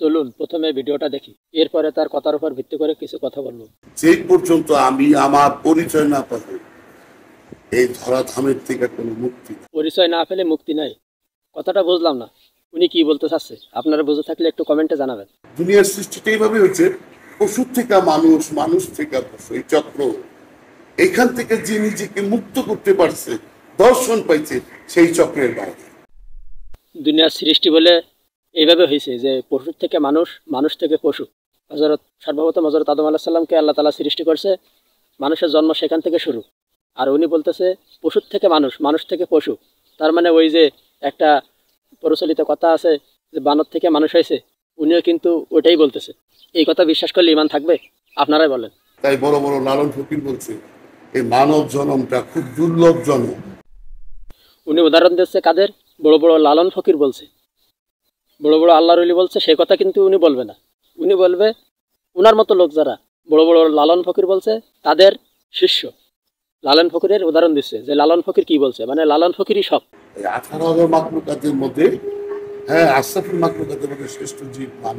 চলুন প্রথমে ভিডিওটা দেখি, এরপরে তার কথার উপর ভিত্তি করে কিছু কথা বলবো। যেই পর্যন্ত আমি আমার পরিচয় না পাবো, এই ধরাধামের থেকে কোনো মুক্তি নেই। পরিচয় না পেলে মুক্তি নাই, কথাটা বুঝলাম না। উনি কি বলতে চাচ্ছে? আপনারা বুঝে থাকলে একটু কমেন্টে জানাবেন। দুনিয়ার সৃষ্টিটা এইভাবে হয়েছে, পশু থেকে মানুষ, মানুষ থেকে পশু, এই চক্র। এখান থেকে যে নিজেকে মুক্ত করতে পারছে, দর্শন পাইছে, সেই চক্রের বাইরে। দুনিয়ার সৃষ্টি বলে এইভাবে হয়েছে যে পশুর থেকে মানুষ, মানুষ থেকে পশু। সর্বপ্রথম হযরত আদম আলাইহিস সালামকে আল্লাহ তাআলা সৃষ্টি করছে, মানুষের জন্ম সেখান থেকে শুরু। আর উনি বলতেছে পশুর থেকে মানুষ, মানুষ থেকে পশু। তার মানে ওই যে একটা প্রচলিত কথা আছে যে বানর থেকে মানুষ হয়েছে, উনিও কিন্তু ওইটাই বলতেছে। এই কথা বিশ্বাস করলে ইমান থাকবে? আপনারাই বলেন। তাই বড় বড় লালন ফকির বলছে, এই মানব জন্মটা খুব দুর্লভ জন্ম। উনি উদাহরণ দিচ্ছে কাদের? বড় বড় লালন ফকির বলছে, বড় বড় আল্লাহর ওলি বলছে, সে কথা কিন্তু উনি বলবে না। উনি বলবে উনার মতো লোক যারা বড় বড় লালন ফকির বলছে তাদের শিষ্য। লালন ফকিরের উদাহরণ দিচ্ছে যে লালন ফকির কি বলছে, মানে লালন ফকিরই সব। 18,000 মাখলুকাতের মধ্যে, হ্যাঁ, আশরাফুল মাখলুকাতের মধ্যে শ্রেষ্ঠ জীব মানুষ।